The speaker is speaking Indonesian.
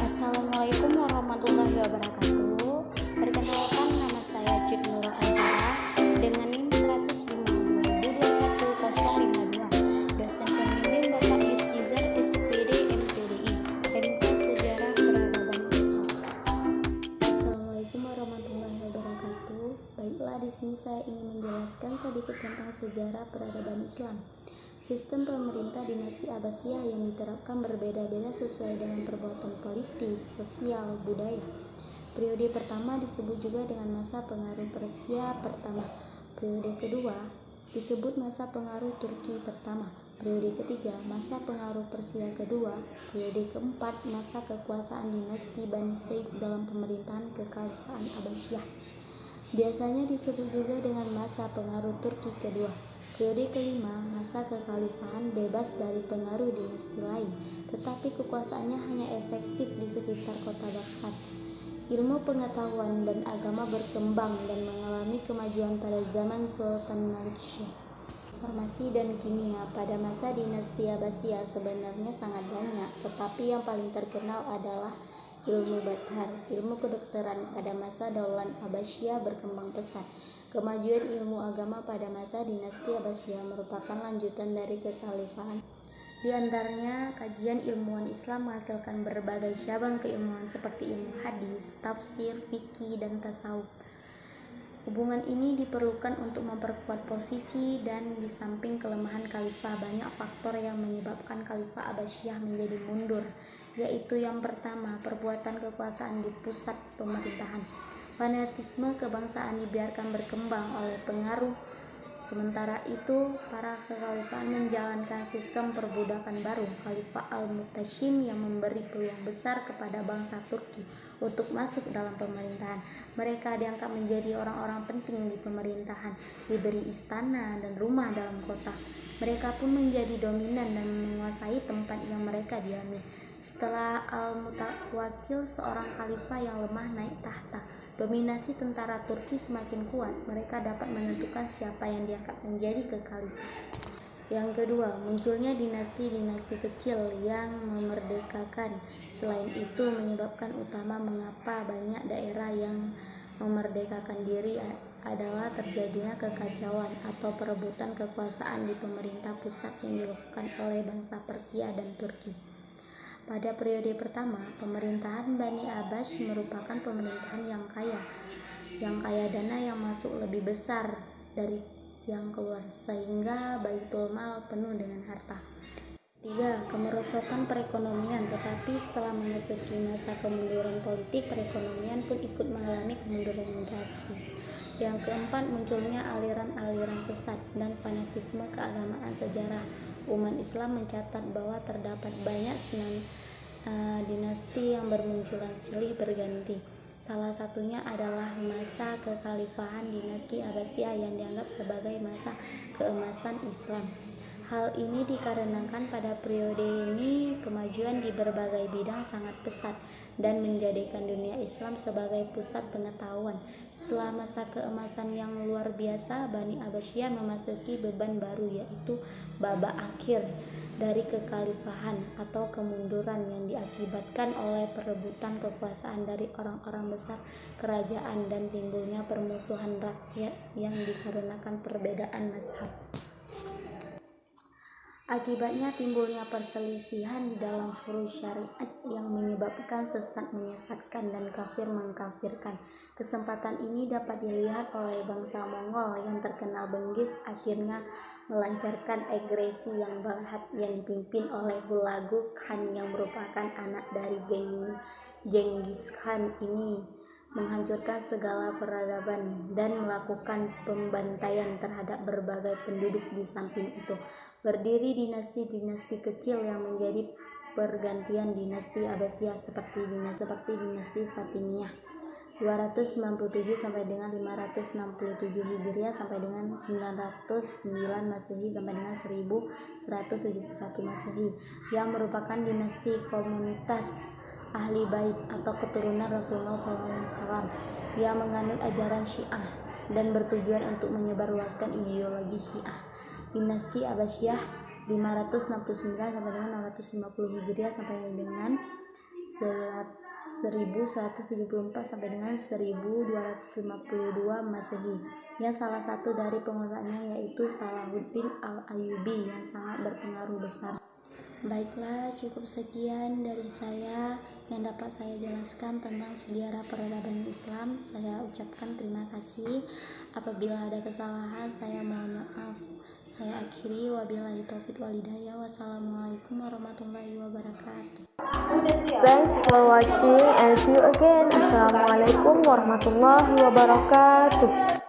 Assalamualaikum warahmatullahi wabarakatuh. Perkenalkan, nama saya Jud Nurul Azhara dengan NIM 10522210052. Dosen pembimbing Bapak Yustizar SPD MPDI, MK Sejarah Peradaban Islam. Assalamualaikum warahmatullahi wabarakatuh. Baiklah, di sini saya ingin menjelaskan sedikit tentang sejarah peradaban Islam. Sistem pemerintah dinasti Abbasiyah yang diterapkan berbeda-beda sesuai dengan perbuatan politik, sosial, budaya. Periode pertama disebut juga dengan masa pengaruh Persia pertama. Periode kedua disebut masa pengaruh Turki pertama. Periode ketiga masa pengaruh Persia kedua. Periode keempat masa kekuasaan dinasti Bani Said dalam pemerintahan kekhalifahan Abbasiyah. Biasanya disebut juga dengan masa pengaruh Turki kedua. Periode kelima, masa kekhalifahan bebas dari pengaruh dinasti lain, tetapi kekuasaannya hanya efektif di sekitar kota Baghdad. Ilmu pengetahuan dan agama berkembang dan mengalami kemajuan pada zaman Sultan Malik Syekh. Farmasi dan kimia pada masa dinasti Abbasiyah sebenarnya sangat banyak, tetapi yang paling terkenal adalah ilmu Bathar. Ilmu kedokteran pada masa Daulah Abbasiyah berkembang pesat. Kemajuan ilmu agama pada masa dinasti Abbasiyah merupakan lanjutan dari kekhalifahan. Di antaranya, kajian ilmuwan Islam menghasilkan berbagai cabang keilmuan seperti ilmu hadis, tafsir, fikih, dan tasawuf. Hubungan ini diperlukan untuk memperkuat posisi, dan di samping kelemahan khalifah, banyak faktor yang menyebabkan khalifah Abbasiyah menjadi mundur, yaitu yang pertama, perbuatan kekuasaan di pusat pemerintahan. Fanatisme kebangsaan dibiarkan berkembang oleh pengaruh. Sementara itu, para kekhalifahan menjalankan sistem perbudakan baru. Khalifah Al-Mu'tasim yang memberi peluang besar kepada bangsa Turki untuk masuk dalam pemerintahan. Mereka diangkat menjadi orang-orang penting di pemerintahan, diberi istana dan rumah dalam kota. Mereka pun menjadi dominan dan menguasai tempat yang mereka diami. Setelah Al-Mutawakkil, seorang khalifah yang lemah, naik tahta. Dominasi tentara Turki semakin kuat. Mereka dapat menentukan siapa yang diangkat menjadi kekhalifah. Yang kedua, munculnya dinasti-dinasti kecil yang memerdekakan. Selain itu, menyebabkan utama mengapa banyak daerah yang memerdekakan diri adalah terjadinya kekacauan atau perebutan kekuasaan di pemerintah pusat yang dilakukan oleh bangsa Persia dan Turki. Pada periode pertama, pemerintahan Bani Abbas merupakan pemerintahan yang kaya dana yang masuk lebih besar dari yang keluar, sehingga Baitul Mal penuh dengan harta. 3. Kemerosotan perekonomian. Tetapi setelah memasuki masa kemunduran politik, perekonomian pun ikut mengalami kemunduran yang drastis. Yang keempat, munculnya aliran-aliran sesat dan fanatisme keagamaan sejarah. Umat Islam mencatat bahwa terdapat banyak dinasti yang bermunculan silih berganti. Salah satunya adalah masa kekhalifahan dinasti Abbasiyah yang dianggap sebagai masa keemasan Islam. Hal ini dikarenakan pada periode ini kemajuan di berbagai bidang sangat pesat dan menjadikan dunia Islam sebagai pusat pengetahuan. Setelah masa keemasan yang luar biasa, Bani Abbasiyah memasuki beban baru, yaitu babak akhir dari kekhalifahan atau kemunduran yang diakibatkan oleh perebutan kekuasaan dari orang-orang besar kerajaan dan timbulnya permusuhan rakyat yang dikarenakan perbedaan mazhab. Akibatnya timbulnya perselisihan di dalam furu' syariat yang menyebabkan sesat menyesatkan dan kafir mengkafirkan. Kesempatan ini dapat dilihat oleh bangsa Mongol yang terkenal benggis, akhirnya melancarkan agresi yang bahat yang dipimpin oleh Hulagu Khan yang merupakan anak dari Genghis Khan. Ini menghancurkan segala peradaban dan melakukan pembantaian terhadap berbagai penduduk. Di samping itu, berdiri dinasti-dinasti kecil yang menjadi pergantian dinasti Abbasiyah seperti dinasti Fatimiyah 297 sampai dengan 567 Hijriah sampai dengan 909 Masehi sampai dengan 1171 Masehi, yang merupakan dinasti komunitas Ahli Bait atau keturunan Rasulullah SAW yang menganut ajaran Syiah dan bertujuan untuk menyebarluaskan ideologi Syiah. Dinasti Abbasiyah 569 sampai dengan 650 Hijriah sampai dengan 1174 sampai dengan 1252 Masehi, yang salah satu dari penguasanya yaitu Salahuddin Al-Ayyubi yang sangat berpengaruh besar. Baiklah, cukup sekian dari saya yang dapat saya jelaskan tentang sejarah peradaban Islam. Saya ucapkan terima kasih. Apabila ada kesalahan, saya mohon maaf. Saya akhiri, wabillahi taufiq wal hidayah. Wassalamualaikum warahmatullahi wabarakatuh. Thanks for watching and see you again. Assalamualaikum warahmatullahi wabarakatuh.